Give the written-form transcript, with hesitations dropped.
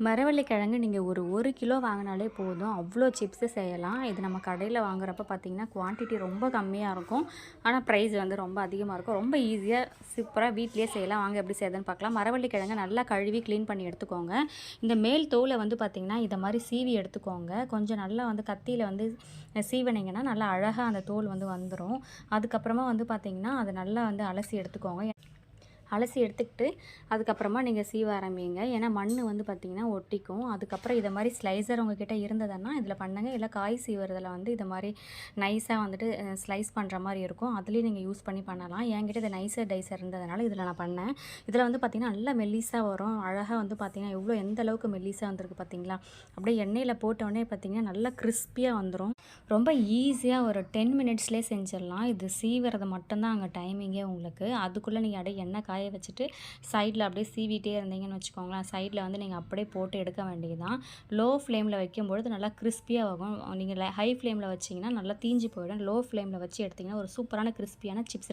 மரவள்ளி கிழங்கு நீங்கள் ஒரு 1 கிலோ வாங்கினாலே போதும். அவ்வளோ சிப்ஸு செய்யலாம். இது நம்ம கடையில் வாங்குறப்ப பார்த்தீங்கன்னா, குவான்டிட்டி ரொம்ப கம்மியாக இருக்கும். ஆனால் ப்ரைஸ் வந்து ரொம்ப அதிகமாக இருக்கும். ரொம்ப ஈஸியாக சூப்பராக வீட்லேயே செய்யலாம். வாங்க எப்படி செய்யுதுன்னு பார்க்கலாம். மரவள்ளி கிழங்க நல்லா கழுவி க்ளீன் பண்ணி எடுத்துக்கோங்க. இந்த மேல் தோலை வந்து பார்த்திங்கன்னா, இதை மாதிரி சீவி எடுத்துக்கோங்க. கொஞ்சம் நல்லா வந்து கத்தியில் வந்து சீவனிங்கன்னா நல்லா அழகாக அந்த தோல் வந்து வந்துடும். அதுக்கப்புறமா வந்து பார்த்திங்கன்னா, அதை நல்லா வந்து அலசி எடுத்துக்கோங்க. அலசி எடுத்துக்கிட்டு அதுக்கப்புறமா நீங்கள் சீவ ஆரம்பிங்க. ஏன்னா மண் வந்து பார்த்திங்கன்னா ஒட்டிக்கும். அதுக்கப்புறம் இதை மாதிரி ஸ்லைசர் உங்ககிட்ட இருந்ததுன்னா இதில் பண்ணுங்கள். இல்லை காய் சீவுறதில் வந்து இதை மாதிரி நைஸாக வந்துட்டு ஸ்லைஸ் பண்ணுற மாதிரி இருக்கும். அதுலேயும் நீங்கள் யூஸ் பண்ணி பண்ணலாம். என்கிட்ட இது நைஸர் டைசர் இருந்ததுனால இதில் நான் பண்ணேன். இதில் வந்து பார்த்திங்கன்னா நல்லா மெல்லிஸாக வரும். அழகாக வந்து பார்த்திங்கன்னா எவ்வளோ எந்த அளவுக்கு மெல்லிஸாக வந்திருக்கு பார்த்தீங்களா? அப்படியே எண்ணெயில் போட்டோடனே பார்த்திங்கன்னா நல்லா கிறிஸ்பியாக வந்துடும். ரொம்ப ஈஸியாக ஒரு 10 மினிட்ஸ்லேயே செஞ்சிடலாம். இது சீவுறது மட்டும்தான் அங்கே டைமிங்கே உங்களுக்கு. அதுக்குள்ளே நீங்கள் அப்படியே எண்ணெய் காய வச்சுட்டு சைடில் அப்படியே சீவிட்டே இருந்தீங்கன்னு வச்சுக்கோங்களேன். சைடில் வந்து நீங்கள் அப்படியே போட்டு எடுக்க வேண்டியதுதான். லோ ஃப்ளேமில் வைக்கும்பொழுது நல்லா கிறிஸ்பியாக ஆகும். நீங்கள் ஹை ஃப்ளேமில் வச்சிங்கன்னா நல்லா தீஞ்சு போயிடும். லோ ஃப்ளேமில் வச்சு எடுத்திங்கன்னா ஒரு சூப்பரான கிறிஸ்பியான சிப்ஸ்